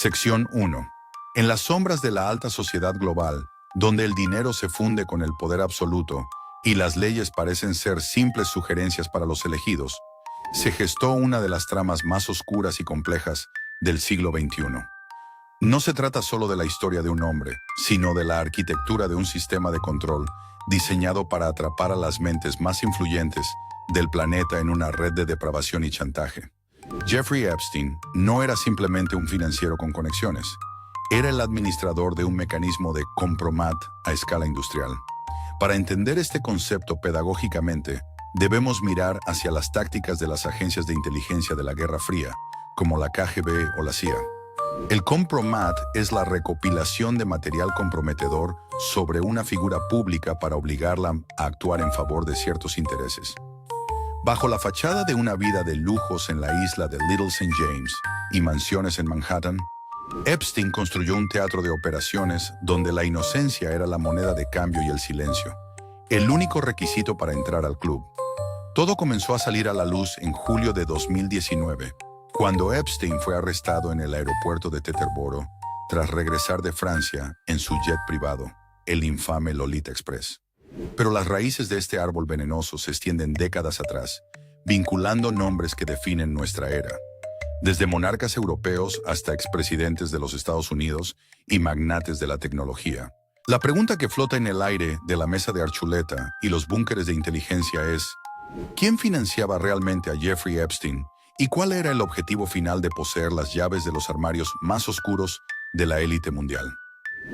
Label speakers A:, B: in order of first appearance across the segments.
A: Sección 1. En las sombras de la alta sociedad global, donde el dinero se funde con el poder absoluto y las leyes parecen ser simples sugerencias para los elegidos, se gestó una de las tramas más oscuras y complejas del siglo XXI. No se trata solo de la historia de un hombre, sino de la arquitectura de un sistema de control diseñado para atrapar a las mentes más influyentes del planeta en una red de depravación y chantaje. Jeffrey Epstein no era simplemente un financiero con conexiones, era el administrador de un mecanismo de compromat a escala industrial. Para entender este concepto pedagógicamente, debemos mirar hacia las tácticas de las agencias de inteligencia de la Guerra Fría, como la KGB o la CIA. El compromat es la recopilación de material comprometedor sobre una figura pública para obligarla a actuar en favor de ciertos intereses. Bajo la fachada de una vida de lujos en la isla de Little St. James y mansiones en Manhattan, Epstein construyó un teatro de operaciones donde la inocencia era la moneda de cambio y el silencio, el único requisito para entrar al club. Todo comenzó a salir a la luz en julio de 2019, cuando Epstein fue arrestado en el aeropuerto de Teterboro tras regresar de Francia en su jet privado, el infame Lolita Express. Pero las raíces de este árbol venenoso se extienden décadas atrás, vinculando nombres que definen nuestra era, desde monarcas europeos hasta expresidentes de los Estados Unidos y magnates de la tecnología. La pregunta que flota en el aire de la mesa de Archuleta y los búnkeres de inteligencia es: ¿quién financiaba realmente a Jeffrey Epstein y cuál era el objetivo final de poseer las llaves de los armarios más oscuros de la élite mundial?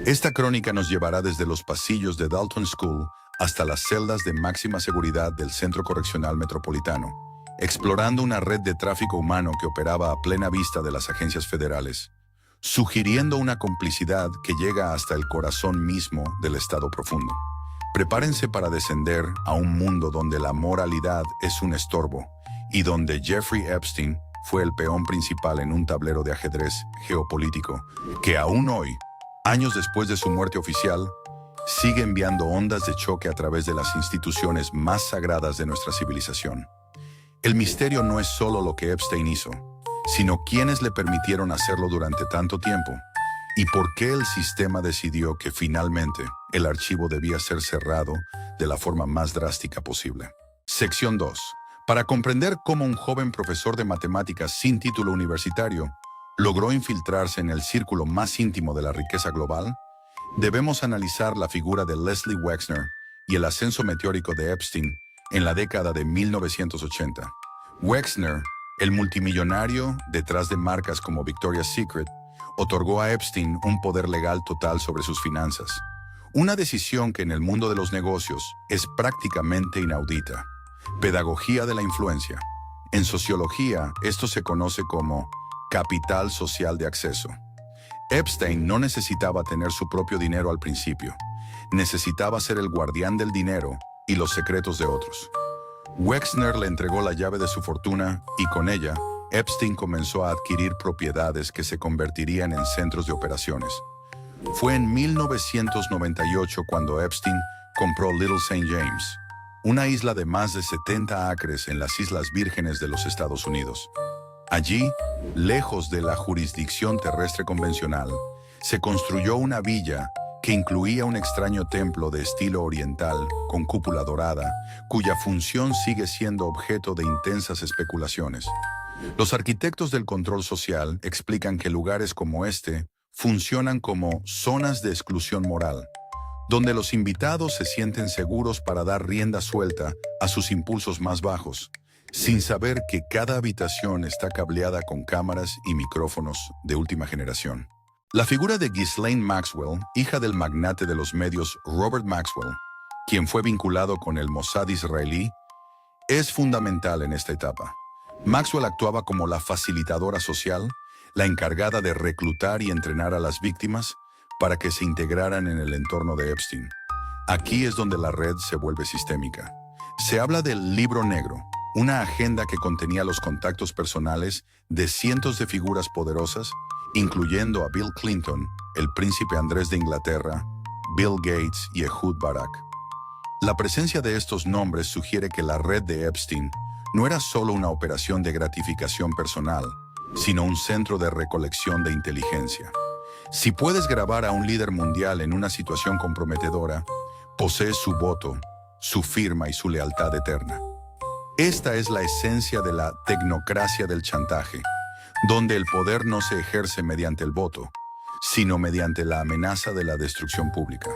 A: Esta crónica nos llevará desde los pasillos de Dalton School hasta las celdas de máxima seguridad del Centro Correccional Metropolitano, explorando una red de tráfico humano que operaba a plena vista de las agencias federales, sugiriendo una complicidad que llega hasta el corazón mismo del Estado profundo. Prepárense para descender a un mundo donde la moralidad es un estorbo y donde Jeffrey Epstein fue el peón principal en un tablero de ajedrez geopolítico que aún hoy, años después de su muerte oficial, sigue enviando ondas de choque a través de las instituciones más sagradas de nuestra civilización. El misterio no es solo lo que Epstein hizo, sino quiénes le permitieron hacerlo durante tanto tiempo y por qué el sistema decidió que finalmente el archivo debía ser cerrado de la forma más drástica posible. Sección 2. Para comprender cómo un joven profesor de matemáticas sin título universitario logró infiltrarse en el círculo más íntimo de la riqueza global, debemos analizar la figura de Leslie Wexner y el ascenso meteórico de Epstein en la década de 1980. Wexner, el multimillonario detrás de marcas como Victoria's Secret, otorgó a Epstein un poder legal total sobre sus finanzas, una decisión que en el mundo de los negocios es prácticamente inaudita. Pedagogía de la influencia. En sociología, esto se conoce como capital social de acceso. Epstein no necesitaba tener su propio dinero al principio, necesitaba ser el guardián del dinero y los secretos de otros. Wexner le entregó la llave de su fortuna y con ella, Epstein comenzó a adquirir propiedades que se convertirían en centros de operaciones. Fue en 1998 cuando Epstein compró Little St. James, una isla de más de 70 acres en las Islas Vírgenes de los Estados Unidos. Allí, lejos de la jurisdicción terrestre convencional, se construyó una villa que incluía un extraño templo de estilo oriental con cúpula dorada, cuya función sigue siendo objeto de intensas especulaciones. Los arquitectos del control social explican que lugares como este funcionan como zonas de exclusión moral, donde los invitados se sienten seguros para dar rienda suelta a sus impulsos más bajos, sin saber que cada habitación está cableada con cámaras y micrófonos de última generación. La figura de Ghislaine Maxwell, hija del magnate de los medios Robert Maxwell, quien fue vinculado con el Mossad israelí, es fundamental en esta etapa. Maxwell actuaba como la facilitadora social, la encargada de reclutar y entrenar a las víctimas para que se integraran en el entorno de Epstein. Aquí es donde la red se vuelve sistémica. Se habla del Libro Negro, una agenda que contenía los contactos personales de cientos de figuras poderosas, incluyendo a Bill Clinton, el príncipe Andrés de Inglaterra, Bill Gates y Ehud Barak. La presencia de estos nombres sugiere que la red de Epstein no era solo una operación de gratificación personal, sino un centro de recolección de inteligencia. Si puedes grabar a un líder mundial en una situación comprometedora, posees su voto, su firma y su lealtad eterna. Esta es la esencia de la tecnocracia del chantaje, donde el poder no se ejerce mediante el voto, sino mediante la amenaza de la destrucción pública.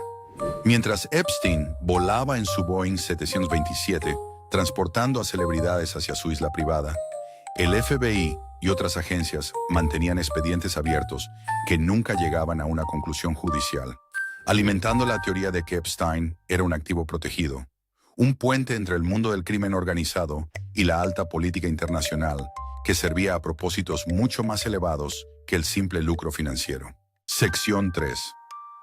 A: Mientras Epstein volaba en su Boeing 727, transportando a celebridades hacia su isla privada, el FBI y otras agencias mantenían expedientes abiertos que nunca llegaban a una conclusión judicial, alimentando la teoría de que Epstein era un activo protegido, un puente entre el mundo del crimen organizado y la alta política internacional que servía a propósitos mucho más elevados que el simple lucro financiero. Sección 3.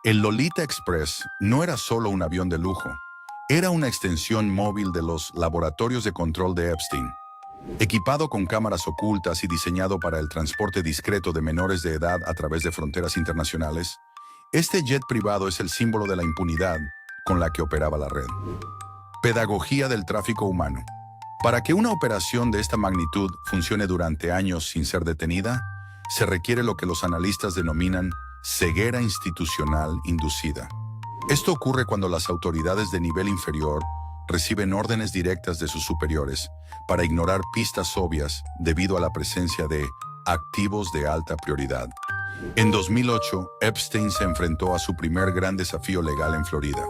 A: El Lolita Express no era solo un avión de lujo, era una extensión móvil de los laboratorios de control de Epstein. Equipado con cámaras ocultas y diseñado para el transporte discreto de menores de edad a través de fronteras internacionales, este jet privado es el símbolo de la impunidad con la que operaba la red. Pedagogía del tráfico humano. Para que una operación de esta magnitud funcione durante años sin ser detenida, se requiere lo que los analistas denominan ceguera institucional inducida. Esto ocurre cuando las autoridades de nivel inferior reciben órdenes directas de sus superiores para ignorar pistas obvias debido a la presencia de activos de alta prioridad. En 2008, Epstein se enfrentó a su primer gran desafío legal en Florida.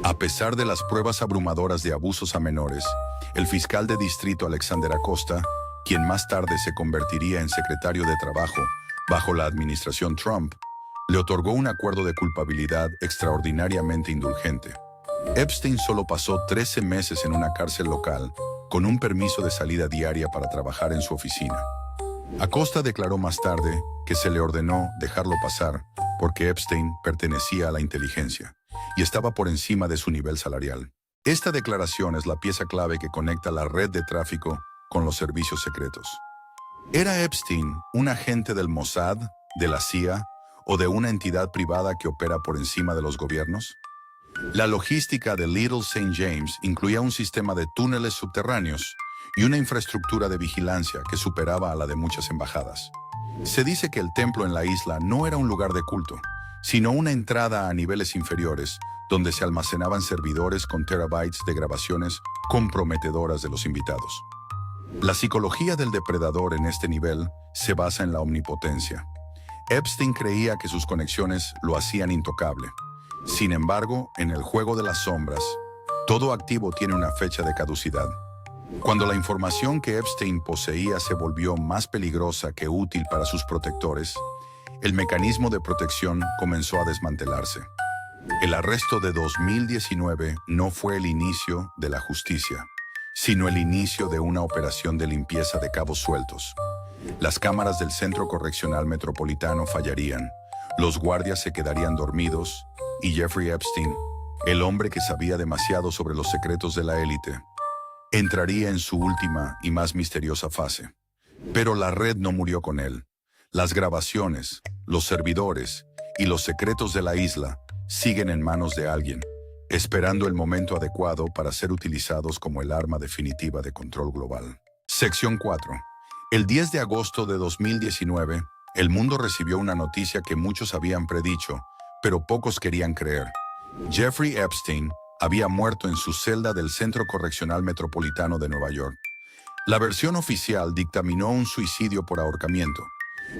A: A pesar de las pruebas abrumadoras de abusos a menores, el fiscal de distrito Alexander Acosta, quien más tarde se convertiría en secretario de Trabajo bajo la administración Trump, le otorgó un acuerdo de culpabilidad extraordinariamente indulgente. Epstein solo pasó 13 meses en una cárcel local, con un permiso de salida diaria para trabajar en su oficina. Acosta declaró más tarde que se le ordenó dejarlo pasar porque Epstein pertenecía a la inteligencia y estaba por encima de su nivel salarial. Esta declaración es la pieza clave que conecta la red de tráfico con los servicios secretos. ¿Era Epstein un agente del Mossad, de la CIA o de una entidad privada que opera por encima de los gobiernos? La logística de Little St. James incluía un sistema de túneles subterráneos y una infraestructura de vigilancia que superaba a la de muchas embajadas. Se dice que el templo en la isla no era un lugar de culto, sino una entrada a niveles inferiores, donde se almacenaban servidores con terabytes de grabaciones comprometedoras de los invitados. La psicología del depredador en este nivel se basa en la omnipotencia. Epstein creía que sus conexiones lo hacían intocable. Sin embargo, en el juego de las sombras, todo activo tiene una fecha de caducidad. Cuando la información que Epstein poseía se volvió más peligrosa que útil para sus protectores, el mecanismo de protección comenzó a desmantelarse. El arresto de 2019 no fue el inicio de la justicia, sino el inicio de una operación de limpieza de cabos sueltos. Las cámaras del Centro Correccional Metropolitano fallarían, los guardias se quedarían dormidos y Jeffrey Epstein, el hombre que sabía demasiado sobre los secretos de la élite, entraría en su última y más misteriosa fase. Pero la red no murió con él. Las grabaciones, los servidores y los secretos de la isla siguen en manos de alguien, esperando el momento adecuado para ser utilizados como el arma definitiva de control global. Sección 4. El 10 de agosto de 2019, el mundo recibió una noticia que muchos habían predicho, pero pocos querían creer. Jeffrey Epstein había muerto en su celda del Centro Correccional Metropolitano de Nueva York. La versión oficial dictaminó un suicidio por ahorcamiento,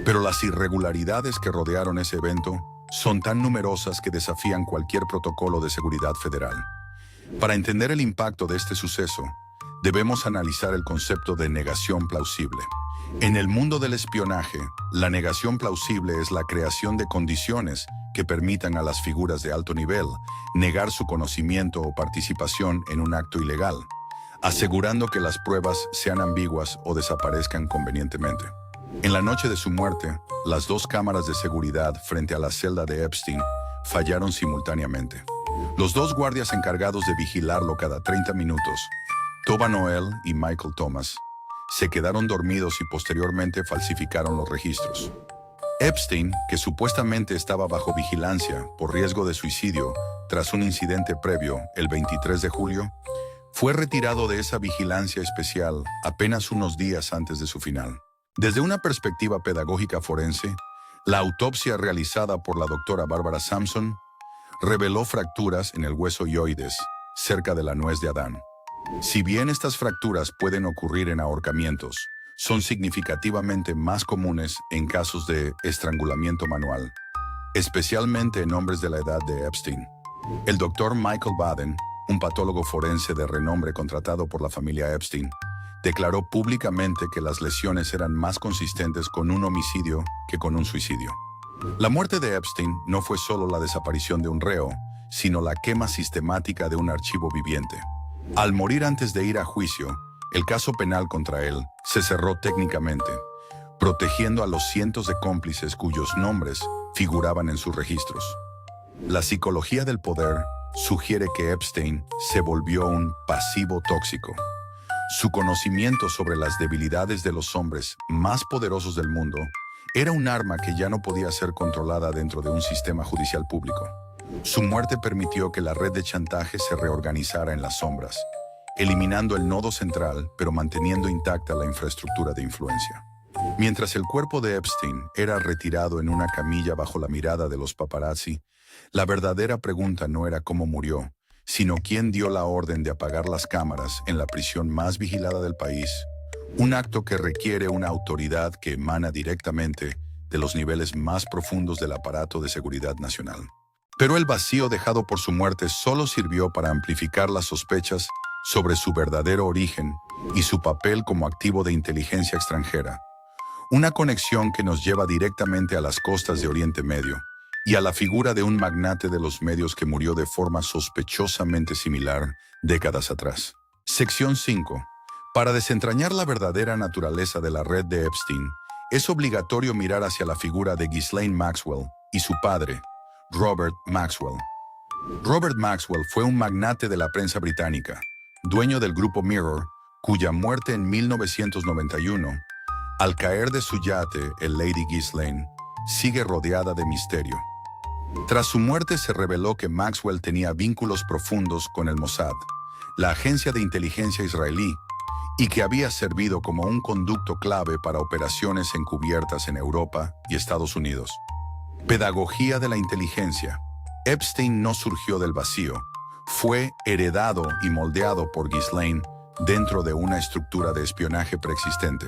A: pero las irregularidades que rodearon ese evento son tan numerosas que desafían cualquier protocolo de seguridad federal. Para entender el impacto de este suceso, debemos analizar el concepto de negación plausible. En el mundo del espionaje, la negación plausible es la creación de condiciones que permitan a las figuras de alto nivel negar su conocimiento o participación en un acto ilegal, asegurando que las pruebas sean ambiguas o desaparezcan convenientemente. En la noche de su muerte, las dos cámaras de seguridad frente a la celda de Epstein fallaron simultáneamente. Los dos guardias encargados de vigilarlo cada 30 minutos, Toba Noel y Michael Thomas, se quedaron dormidos y posteriormente falsificaron los registros. Epstein, que supuestamente estaba bajo vigilancia por riesgo de suicidio tras un incidente previo el 23 de julio, fue retirado de esa vigilancia especial apenas unos días antes de su final. Desde una perspectiva pedagógica forense, la autopsia realizada por la doctora Barbara Sampson reveló fracturas en el hueso hyoides, cerca de la nuez de Adán. Si bien estas fracturas pueden ocurrir en ahorcamientos, son significativamente más comunes en casos de estrangulamiento manual, especialmente en hombres de la edad de Epstein. El doctor Michael Baden, un patólogo forense de renombre contratado por la familia Epstein, declaró públicamente que las lesiones eran más consistentes con un homicidio que con un suicidio. La muerte de Epstein no fue solo la desaparición de un reo, sino la quema sistemática de un archivo viviente. Al morir antes de ir a juicio, el caso penal contra él se cerró técnicamente, protegiendo a los cientos de cómplices cuyos nombres figuraban en sus registros. La psicología del poder sugiere que Epstein se volvió un pasivo tóxico. Su conocimiento sobre las debilidades de los hombres más poderosos del mundo era un arma que ya no podía ser controlada dentro de un sistema judicial público. Su muerte permitió que la red de chantaje se reorganizara en las sombras, eliminando el nodo central, pero manteniendo intacta la infraestructura de influencia. Mientras el cuerpo de Epstein era retirado en una camilla bajo la mirada de los paparazzi, la verdadera pregunta no era cómo murió, sino quién dio la orden de apagar las cámaras en la prisión más vigilada del país, un acto que requiere una autoridad que emana directamente de los niveles más profundos del aparato de seguridad nacional. Pero el vacío dejado por su muerte solo sirvió para amplificar las sospechas sobre su verdadero origen y su papel como activo de inteligencia extranjera, una conexión que nos lleva directamente a las costas de Oriente Medio y a la figura de un magnate de los medios que murió de forma sospechosamente similar décadas atrás. Sección 5. Para desentrañar la verdadera naturaleza de la red de Epstein, es obligatorio mirar hacia la figura de Ghislaine Maxwell y su padre, Robert Maxwell. Robert Maxwell fue un magnate de la prensa británica, dueño del grupo Mirror, cuya muerte en 1991, al caer de su yate, el Lady Ghislaine, sigue rodeada de misterio. Tras su muerte se reveló que Maxwell tenía vínculos profundos con el Mossad, la agencia de inteligencia israelí, y que había servido como un conducto clave para operaciones encubiertas en Europa y Estados Unidos. Pedagogía de la inteligencia. Epstein no surgió del vacío, fue heredado y moldeado por Ghislaine dentro de una estructura de espionaje preexistente.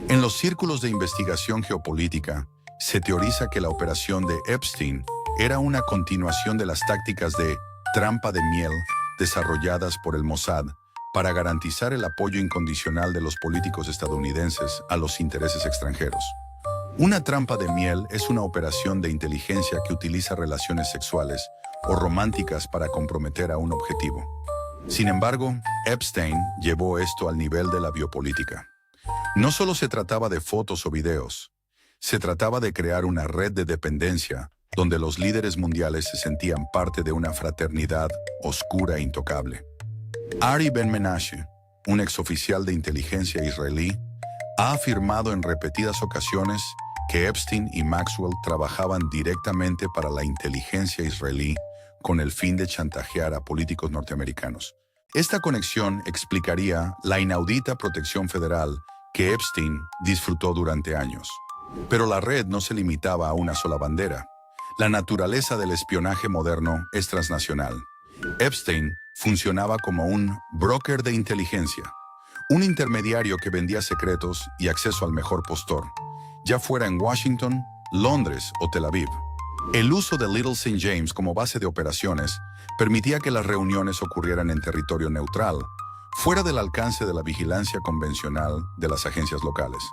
A: En los círculos de investigación geopolítica, se teoriza que la operación de Epstein era una continuación de las tácticas de trampa de miel desarrolladas por el Mossad para garantizar el apoyo incondicional de los políticos estadounidenses a los intereses extranjeros. Una trampa de miel es una operación de inteligencia que utiliza relaciones sexuales o románticas para comprometer a un objetivo. Sin embargo, Epstein llevó esto al nivel de la biopolítica. No solo se trataba de fotos o videos, se trataba de crear una red de dependencia donde los líderes mundiales se sentían parte de una fraternidad oscura e intocable. Ari Ben-Menashe, un exoficial de inteligencia israelí, ha afirmado en repetidas ocasiones que Epstein y Maxwell trabajaban directamente para la inteligencia israelí con el fin de chantajear a políticos norteamericanos. Esta conexión explicaría la inaudita protección federal que Epstein disfrutó durante años. Pero la red no se limitaba a una sola bandera. La naturaleza del espionaje moderno es transnacional. Epstein funcionaba como un broker de inteligencia, un intermediario que vendía secretos y acceso al mejor postor, ya fuera en Washington, Londres o Tel Aviv. El uso de Little St. James como base de operaciones permitía que las reuniones ocurrieran en territorio neutral, fuera del alcance de la vigilancia convencional de las agencias locales.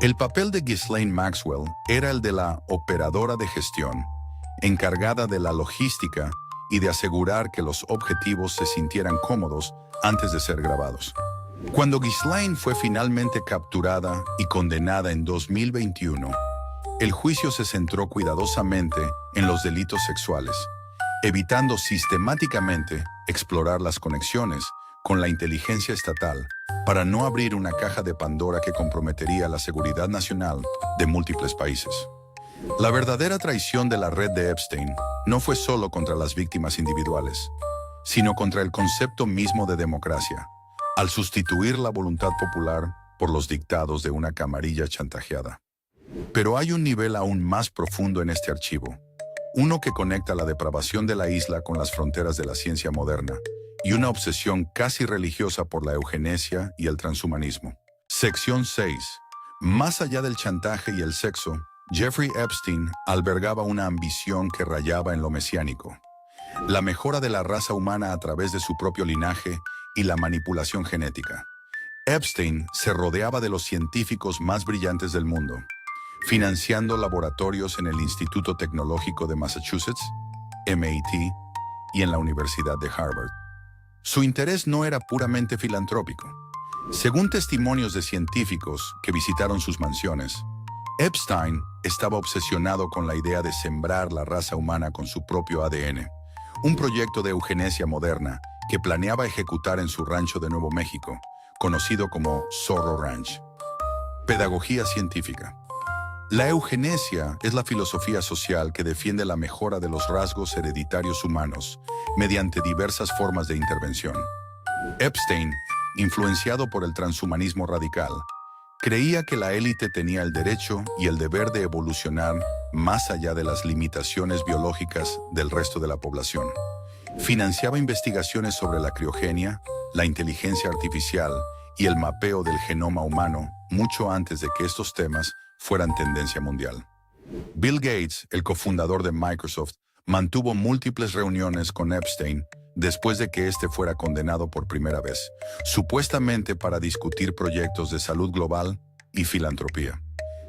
A: El papel de Ghislaine Maxwell era el de la operadora de gestión, encargada de la logística y de asegurar que los objetivos se sintieran cómodos antes de ser grabados. Cuando Ghislaine fue finalmente capturada y condenada en 2021, el juicio se centró cuidadosamente en los delitos sexuales, evitando sistemáticamente explorar las conexiones con la inteligencia estatal para no abrir una caja de Pandora que comprometería la seguridad nacional de múltiples países. La verdadera traición de la red de Epstein no fue solo contra las víctimas individuales, sino contra el concepto mismo de democracia, al sustituir la voluntad popular por los dictados de una camarilla chantajeada. Pero hay un nivel aún más profundo en este archivo, uno que conecta la depravación de la isla con las fronteras de la ciencia moderna y una obsesión casi religiosa por la eugenesia y el transhumanismo. Sección 6. Más allá del chantaje y el sexo, Jeffrey Epstein albergaba una ambición que rayaba en lo mesiánico: la mejora de la raza humana a través de su propio linaje y la manipulación genética. Epstein se rodeaba de los científicos más brillantes del mundo, financiando laboratorios en el Instituto Tecnológico de Massachusetts, MIT, y en la Universidad de Harvard. Su interés no era puramente filantrópico. Según testimonios de científicos que visitaron sus mansiones, Epstein estaba obsesionado con la idea de sembrar la raza humana con su propio ADN, un proyecto de eugenesia moderna que planeaba ejecutar en su rancho de Nuevo México, conocido como Zorro Ranch. Pedagogía científica. La eugenesia es la filosofía social que defiende la mejora de los rasgos hereditarios humanos mediante diversas formas de intervención. Epstein, influenciado por el transhumanismo radical, creía que la élite tenía el derecho y el deber de evolucionar más allá de las limitaciones biológicas del resto de la población. Financiaba investigaciones sobre la criogenia, la inteligencia artificial y el mapeo del genoma humano mucho antes de que estos temas fueran tendencia mundial. Bill Gates, el cofundador de Microsoft, mantuvo múltiples reuniones con Epstein después de que éste fuera condenado por primera vez, supuestamente para discutir proyectos de salud global y filantropía.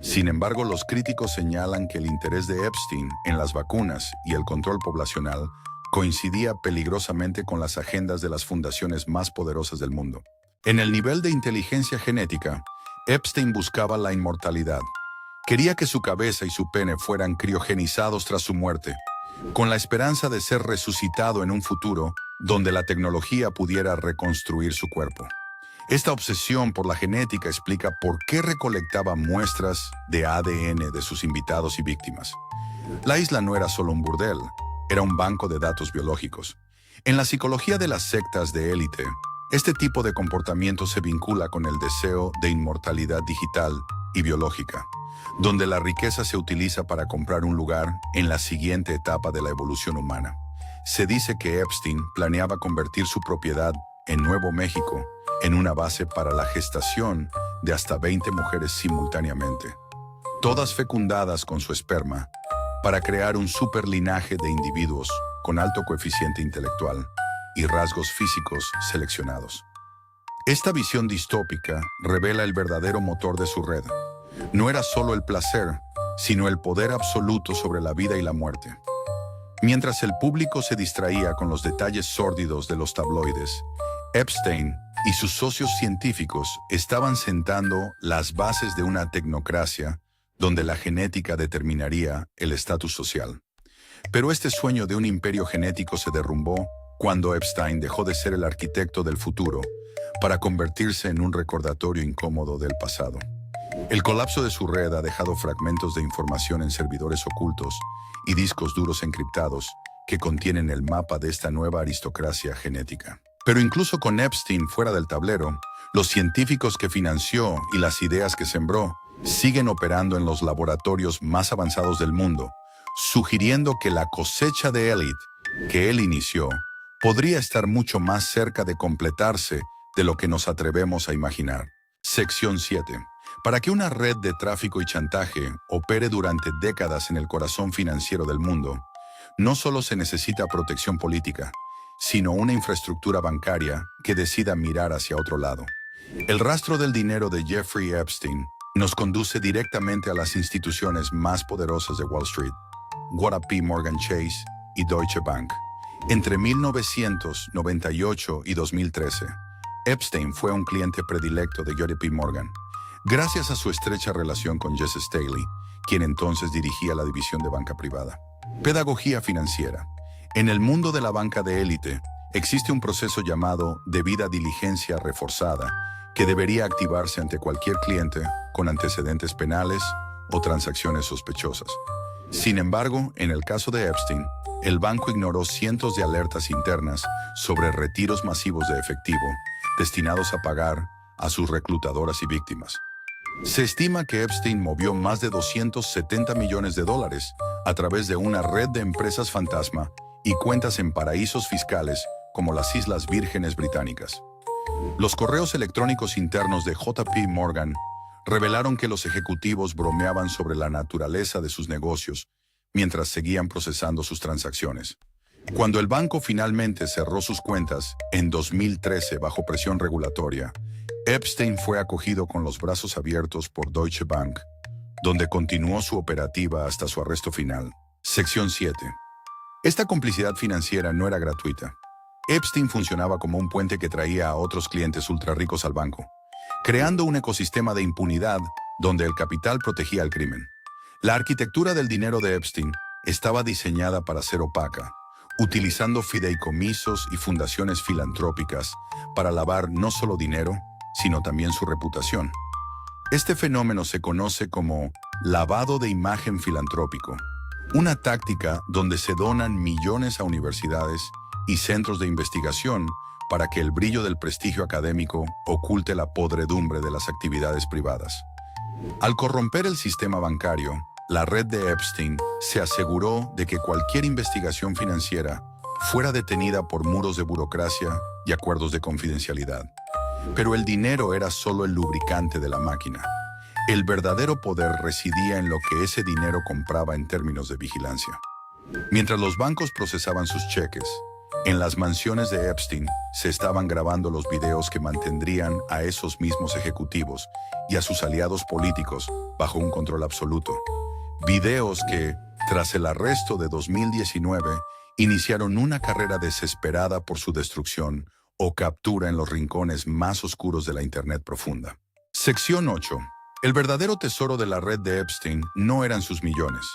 A: Sin embargo, los críticos señalan que el interés de Epstein en las vacunas y el control poblacional coincidía peligrosamente con las agendas de las fundaciones más poderosas del mundo. En el nivel de inteligencia genética, Epstein buscaba la inmortalidad. Quería que su cabeza y su pene fueran criogenizados tras su muerte, con la esperanza de ser resucitado en un futuro donde la tecnología pudiera reconstruir su cuerpo. Esta obsesión por la genética explica por qué recolectaba muestras de ADN de sus invitados y víctimas. La isla no era solo un burdel, era un banco de datos biológicos. En la psicología de las sectas de élite, este tipo de comportamiento se vincula con el deseo de inmortalidad digital y biológica, donde la riqueza se utiliza para comprar un lugar en la siguiente etapa de la evolución humana. Se dice que Epstein planeaba convertir su propiedad en Nuevo México en una base para la gestación de hasta 20 mujeres simultáneamente, todas fecundadas con su esperma, para crear un superlinaje de individuos con alto coeficiente intelectual y rasgos físicos seleccionados. Esta visión distópica revela el verdadero motor de su red. No era solo el placer, sino el poder absoluto sobre la vida y la muerte. Mientras el público se distraía con los detalles sórdidos de los tabloides, Epstein y sus socios científicos estaban sentando las bases de una tecnocracia donde la genética determinaría el estatus social. Pero este sueño de un imperio genético se derrumbó cuando Epstein dejó de ser el arquitecto del futuro para convertirse en un recordatorio incómodo del pasado. El colapso de su red ha dejado fragmentos de información en servidores ocultos y discos duros encriptados que contienen el mapa de esta nueva aristocracia genética. Pero incluso con Epstein fuera del tablero, los científicos que financió y las ideas que sembró siguen operando en los laboratorios más avanzados del mundo, sugiriendo que la cosecha de élite que él inició podría estar mucho más cerca de completarse de lo que nos atrevemos a imaginar. Sección 7. Para que una red de tráfico y chantaje opere durante décadas en el corazón financiero del mundo, no solo se necesita protección política, sino una infraestructura bancaria que decida mirar hacia otro lado. El rastro del dinero de Jeffrey Epstein nos conduce directamente a las instituciones más poderosas de Wall Street, JP Morgan Chase y Deutsche Bank. Entre 1998 y 2013, Epstein fue un cliente predilecto de JP Morgan, gracias a su estrecha relación con Jesse Staley, quien entonces dirigía la división de banca privada. Pedagogía financiera. En el mundo de la banca de élite, existe un proceso llamado debida diligencia reforzada, que debería activarse ante cualquier cliente con antecedentes penales o transacciones sospechosas. Sin embargo, en el caso de Epstein, el banco ignoró cientos de alertas internas sobre retiros masivos de efectivo destinados a pagar a sus reclutadoras y víctimas. Se estima que Epstein movió más de $270 millones a través de una red de empresas fantasma y cuentas en paraísos fiscales como las Islas Vírgenes Británicas. Los correos electrónicos internos de JP Morgan revelaron que los ejecutivos bromeaban sobre la naturaleza de sus negocios mientras seguían procesando sus transacciones. Cuando el banco finalmente cerró sus cuentas en 2013 bajo presión regulatoria, Epstein fue acogido con los brazos abiertos por Deutsche Bank, donde continuó su operativa hasta su arresto final. Sección 7. Esta complicidad financiera no era gratuita. Epstein funcionaba como un puente que traía a otros clientes ultrarricos al banco, creando un ecosistema de impunidad donde el capital protegía al crimen. La arquitectura del dinero de Epstein estaba diseñada para ser opaca, utilizando fideicomisos y fundaciones filantrópicas para lavar no solo dinero, sino también su reputación. Este fenómeno se conoce como lavado de imagen filantrópico, una táctica donde se donan millones a universidades y centros de investigación para que el brillo del prestigio académico oculte la podredumbre de las actividades privadas. Al corromper el sistema bancario, la red de Epstein se aseguró de que cualquier investigación financiera fuera detenida por muros de burocracia y acuerdos de confidencialidad. Pero el dinero era solo el lubricante de la máquina. El verdadero poder residía en lo que ese dinero compraba en términos de vigilancia. Mientras los bancos procesaban sus cheques, en las mansiones de Epstein se estaban grabando los videos que mantendrían a esos mismos ejecutivos y a sus aliados políticos bajo un control absoluto. Videos que, tras el arresto de 2019, iniciaron una carrera desesperada por su destrucción o captura en los rincones más oscuros de la Internet profunda. Sección 8. El verdadero tesoro de la red de Epstein no eran sus millones,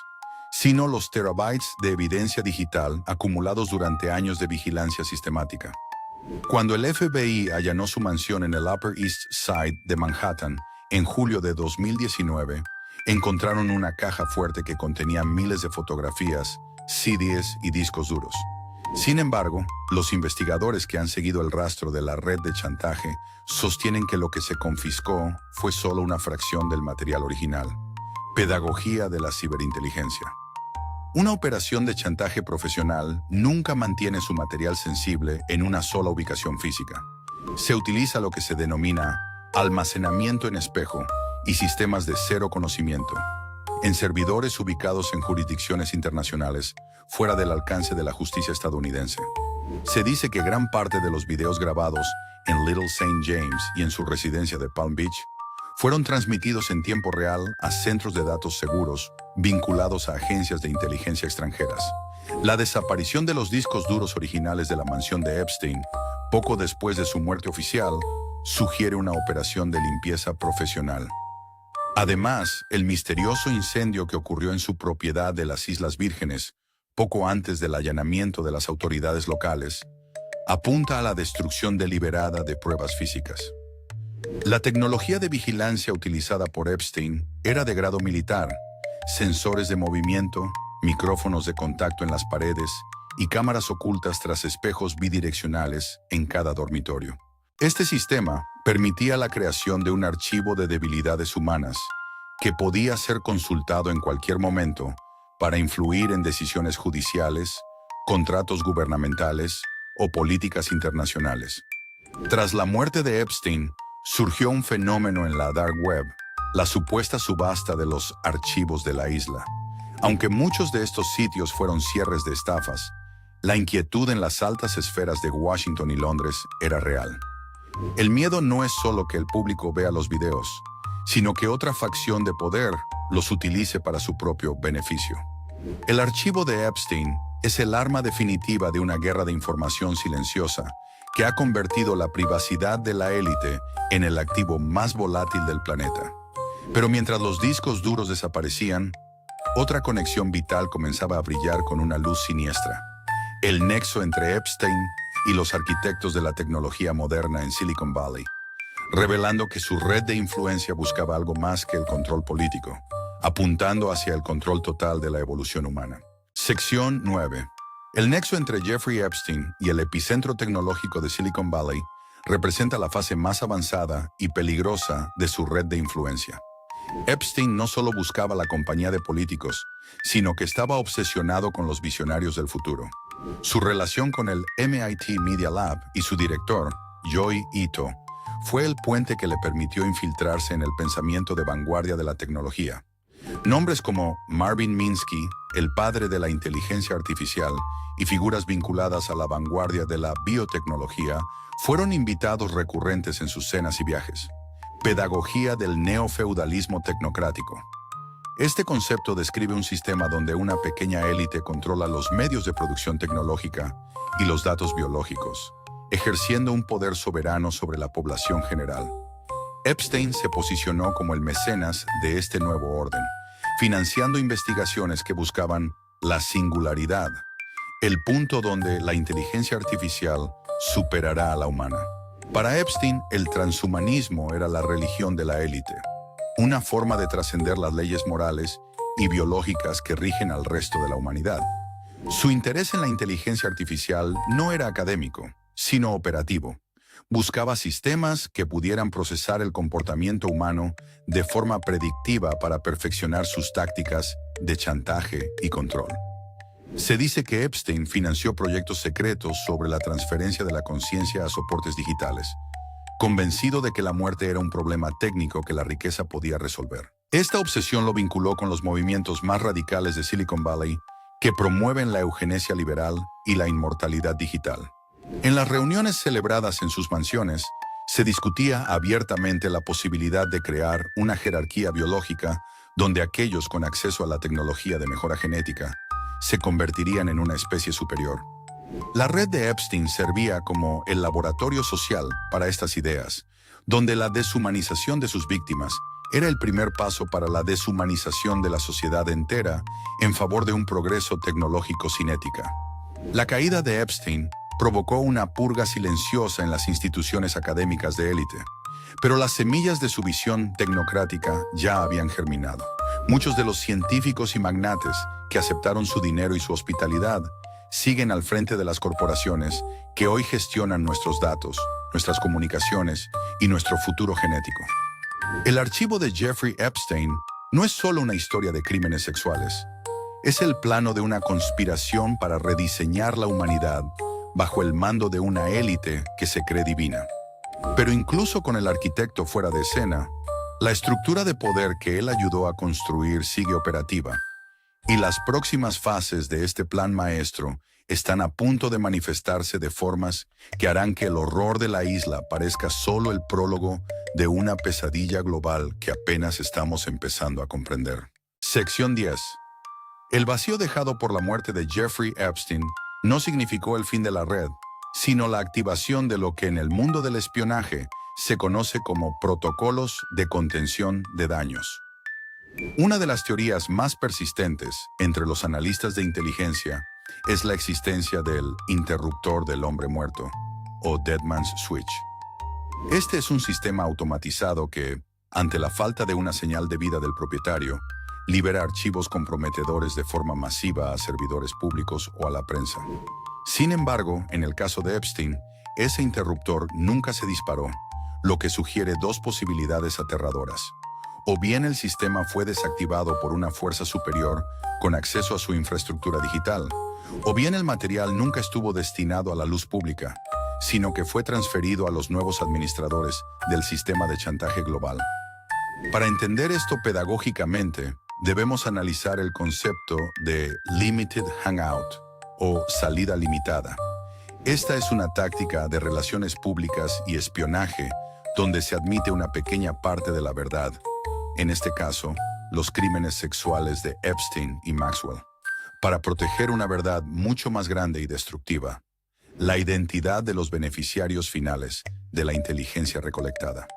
A: sino los terabytes de evidencia digital acumulados durante años de vigilancia sistemática. Cuando el FBI allanó su mansión en el Upper East Side de Manhattan en julio de 2019, encontraron una caja fuerte que contenía miles de fotografías, CDs y discos duros. Sin embargo, los investigadores que han seguido el rastro de la red de chantaje sostienen que lo que se confiscó fue solo una fracción del material original. Pedagogía de la ciberinteligencia. Una operación de chantaje profesional nunca mantiene su material sensible en una sola ubicación física. Se utiliza lo que se denomina almacenamiento en espejo y sistemas de cero conocimiento, en servidores ubicados en jurisdicciones internacionales, fuera del alcance de la justicia estadounidense. Se dice que gran parte de los videos grabados en Little St. James y en su residencia de Palm Beach fueron transmitidos en tiempo real a centros de datos seguros vinculados a agencias de inteligencia extranjeras. La desaparición de los discos duros originales de la mansión de Epstein, poco después de su muerte oficial, sugiere una operación de limpieza profesional. Además, el misterioso incendio que ocurrió en su propiedad de las Islas Vírgenes, poco antes del allanamiento de las autoridades locales, apunta a la destrucción deliberada de pruebas físicas. La tecnología de vigilancia utilizada por Epstein era de grado militar, sensores de movimiento, micrófonos de contacto en las paredes y cámaras ocultas tras espejos bidireccionales en cada dormitorio. Este sistema permitía la creación de un archivo de debilidades humanas que podía ser consultado en cualquier momento para influir en decisiones judiciales, contratos gubernamentales o políticas internacionales. Tras la muerte de Epstein, surgió un fenómeno en la Dark Web, la supuesta subasta de los archivos de la isla. Aunque muchos de estos sitios fueron cierres de estafas, la inquietud en las altas esferas de Washington y Londres era real. El miedo no es solo que el público vea los videos, sino que otra facción de poder los utilice para su propio beneficio. El archivo de Epstein es el arma definitiva de una guerra de información silenciosa que ha convertido la privacidad de la élite en el activo más volátil del planeta. Pero mientras los discos duros desaparecían, otra conexión vital comenzaba a brillar con una luz siniestra: el nexo entre Epstein y los arquitectos de la tecnología moderna en Silicon Valley, revelando que su red de influencia buscaba algo más que el control político, apuntando hacia el control total de la evolución humana. Sección 9. El nexo entre Jeffrey Epstein y el epicentro tecnológico de Silicon Valley representa la fase más avanzada y peligrosa de su red de influencia. Epstein no solo buscaba la compañía de políticos, sino que estaba obsesionado con los visionarios del futuro. Su relación con el MIT Media Lab y su director, Joi Ito, fue el puente que le permitió infiltrarse en el pensamiento de vanguardia de la tecnología. Nombres como Marvin Minsky, el padre de la inteligencia artificial, y figuras vinculadas a la vanguardia de la biotecnología fueron invitados recurrentes en sus cenas y viajes. Pedagogía del neofeudalismo tecnocrático. Este concepto describe un sistema donde una pequeña élite controla los medios de producción tecnológica y los datos biológicos, ejerciendo un poder soberano sobre la población general. Epstein se posicionó como el mecenas de este nuevo orden, financiando investigaciones que buscaban la singularidad, el punto donde la inteligencia artificial superará a la humana. Para Epstein, el transhumanismo era la religión de la élite, una forma de trascender las leyes morales y biológicas que rigen al resto de la humanidad. Su interés en la inteligencia artificial no era académico, sino operativo. Buscaba sistemas que pudieran procesar el comportamiento humano de forma predictiva para perfeccionar sus tácticas de chantaje y control. Se dice que Epstein financió proyectos secretos sobre la transferencia de la conciencia a soportes digitales, convencido de que la muerte era un problema técnico que la riqueza podía resolver. Esta obsesión lo vinculó con los movimientos más radicales de Silicon Valley, que promueven la eugenesia liberal y la inmortalidad digital. En las reuniones celebradas en sus mansiones, se discutía abiertamente la posibilidad de crear una jerarquía biológica donde aquellos con acceso a la tecnología de mejora genética se convertirían en una especie superior. La red de Epstein servía como el laboratorio social para estas ideas, donde la deshumanización de sus víctimas era el primer paso para la deshumanización de la sociedad entera en favor de un progreso tecnológico sin ética. La caída de Epstein provocó una purga silenciosa en las instituciones académicas de élite, pero las semillas de su visión tecnocrática ya habían germinado. Muchos de los científicos y magnates que aceptaron su dinero y su hospitalidad siguen al frente de las corporaciones que hoy gestionan nuestros datos, nuestras comunicaciones y nuestro futuro genético. El archivo de Jeffrey Epstein no es solo una historia de crímenes sexuales. Es el plano de una conspiración para rediseñar la humanidad bajo el mando de una élite que se cree divina. Pero incluso con el arquitecto fuera de escena, la estructura de poder que él ayudó a construir sigue operativa, y las próximas fases de este plan maestro están a punto de manifestarse de formas que harán que el horror de la isla parezca solo el prólogo de una pesadilla global que apenas estamos empezando a comprender. Sección 10. El vacío dejado por la muerte de Jeffrey Epstein no significó el fin de la red, sino la activación de lo que en el mundo del espionaje se conoce como protocolos de contención de daños. Una de las teorías más persistentes entre los analistas de inteligencia es la existencia del interruptor del hombre muerto, o Dead Man's Switch. Este es un sistema automatizado que, ante la falta de una señal de vida del propietario, libera archivos comprometedores de forma masiva a servidores públicos o a la prensa. Sin embargo, en el caso de Epstein, ese interruptor nunca se disparó, lo que sugiere dos posibilidades aterradoras. O bien el sistema fue desactivado por una fuerza superior con acceso a su infraestructura digital, o bien el material nunca estuvo destinado a la luz pública, sino que fue transferido a los nuevos administradores del sistema de chantaje global. Para entender esto pedagógicamente, debemos analizar el concepto de Limited Hangout, o salida limitada. Esta es una táctica de relaciones públicas y espionaje donde se admite una pequeña parte de la verdad, en este caso, los crímenes sexuales de Epstein y Maxwell, para proteger una verdad mucho más grande y destructiva, la identidad de los beneficiarios finales de la inteligencia recolectada.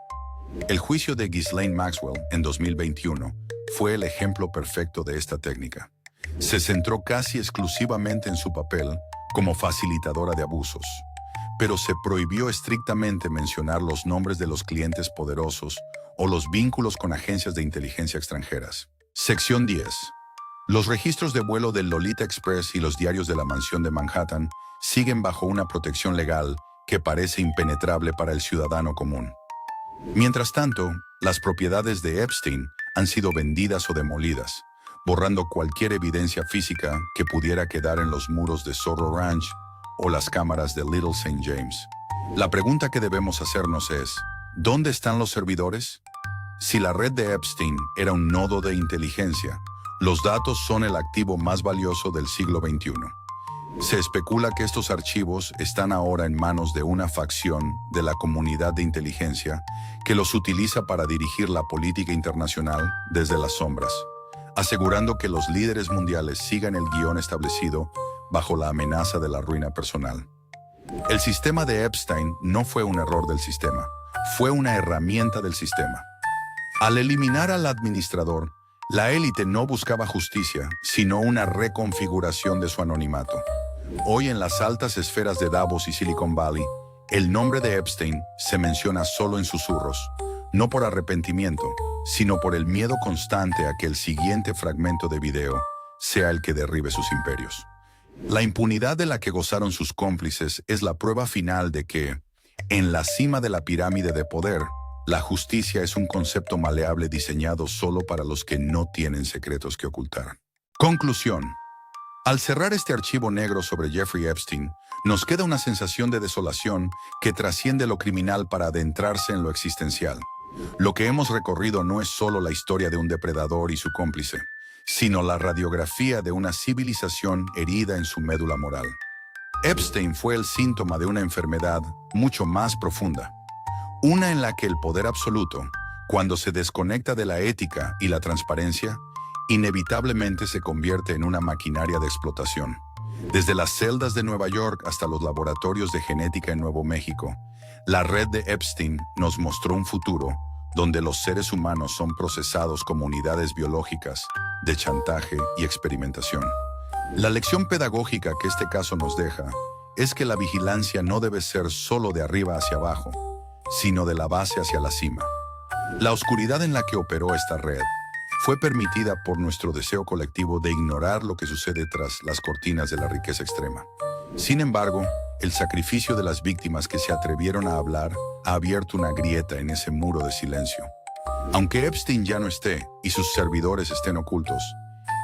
A: El juicio de Ghislaine Maxwell en 2021 fue el ejemplo perfecto de esta técnica. Se centró casi exclusivamente en su papel como facilitadora de abusos, pero se prohibió estrictamente mencionar los nombres de los clientes poderosos o los vínculos con agencias de inteligencia extranjeras. Sección 10. Los registros de vuelo del Lolita Express y los diarios de la mansión de Manhattan siguen bajo una protección legal que parece impenetrable para el ciudadano común. Mientras tanto, las propiedades de Epstein han sido vendidas o demolidas, borrando cualquier evidencia física que pudiera quedar en los muros de Zorro Ranch o las cámaras de Little St. James. La pregunta que debemos hacernos es, ¿dónde están los servidores? Si la red de Epstein era un nodo de inteligencia, los datos son el activo más valioso del siglo XXI. Se especula que estos archivos están ahora en manos de una facción de la comunidad de inteligencia que los utiliza para dirigir la política internacional desde las sombras, asegurando que los líderes mundiales sigan el guión establecido bajo la amenaza de la ruina personal. El sistema de Epstein no fue un error del sistema, fue una herramienta del sistema. Al eliminar al administrador, la élite no buscaba justicia, sino una reconfiguración de su anonimato. Hoy en las altas esferas de Davos y Silicon Valley, el nombre de Epstein se menciona solo en susurros, no por arrepentimiento, sino por el miedo constante a que el siguiente fragmento de video sea el que derribe sus imperios. La impunidad de la que gozaron sus cómplices es la prueba final de que, en la cima de la pirámide de poder, la justicia es un concepto maleable diseñado solo para los que no tienen secretos que ocultar. Conclusión. Al cerrar este archivo negro sobre Jeffrey Epstein, nos queda una sensación de desolación que trasciende lo criminal para adentrarse en lo existencial. Lo que hemos recorrido no es solo la historia de un depredador y su cómplice, sino la radiografía de una civilización herida en su médula moral. Epstein fue el síntoma de una enfermedad mucho más profunda, una en la que el poder absoluto, cuando se desconecta de la ética y la transparencia, inevitablemente se convierte en una maquinaria de explotación. Desde las celdas de Nueva York hasta los laboratorios de genética en Nuevo México, la red de Epstein nos mostró un futuro donde los seres humanos son procesados como unidades biológicas de chantaje y experimentación. La lección pedagógica que este caso nos deja es que la vigilancia no debe ser solo de arriba hacia abajo, sino de la base hacia la cima. La oscuridad en la que operó esta red fue permitida por nuestro deseo colectivo de ignorar lo que sucede tras las cortinas de la riqueza extrema. Sin embargo, el sacrificio de las víctimas que se atrevieron a hablar ha abierto una grieta en ese muro de silencio. Aunque Epstein ya no esté y sus servidores estén ocultos,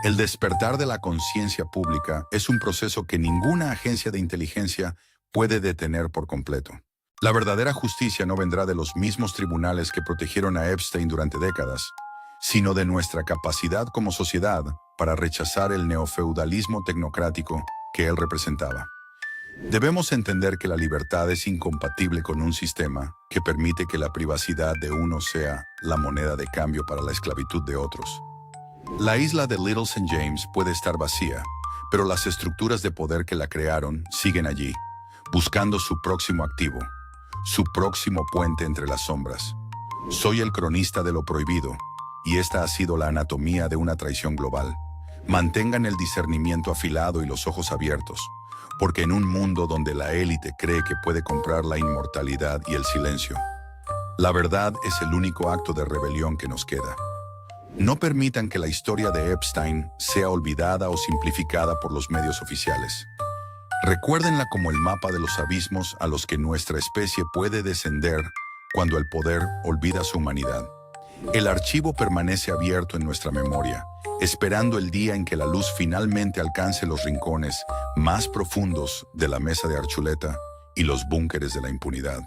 A: el despertar de la conciencia pública es un proceso que ninguna agencia de inteligencia puede detener por completo. La verdadera justicia no vendrá de los mismos tribunales que protegieron a Epstein durante décadas, sino de nuestra capacidad como sociedad para rechazar el neofeudalismo tecnocrático que él representaba. Debemos entender que la libertad es incompatible con un sistema que permite que la privacidad de uno sea la moneda de cambio para la esclavitud de otros. La isla de Little St. James puede estar vacía, pero las estructuras de poder que la crearon siguen allí, buscando su próximo activo, su próximo puente entre las sombras. Soy el cronista de lo prohibido, y esta ha sido la anatomía de una traición global. Mantengan el discernimiento afilado y los ojos abiertos, porque en un mundo donde la élite cree que puede comprar la inmortalidad y el silencio, la verdad es el único acto de rebelión que nos queda. No permitan que la historia de Epstein sea olvidada o simplificada por los medios oficiales. Recuérdenla como el mapa de los abismos a los que nuestra especie puede descender cuando el poder olvida su humanidad. El archivo permanece abierto en nuestra memoria, esperando el día en que la luz finalmente alcance los rincones más profundos de la mesa de Archuleta y los búnkeres de la impunidad.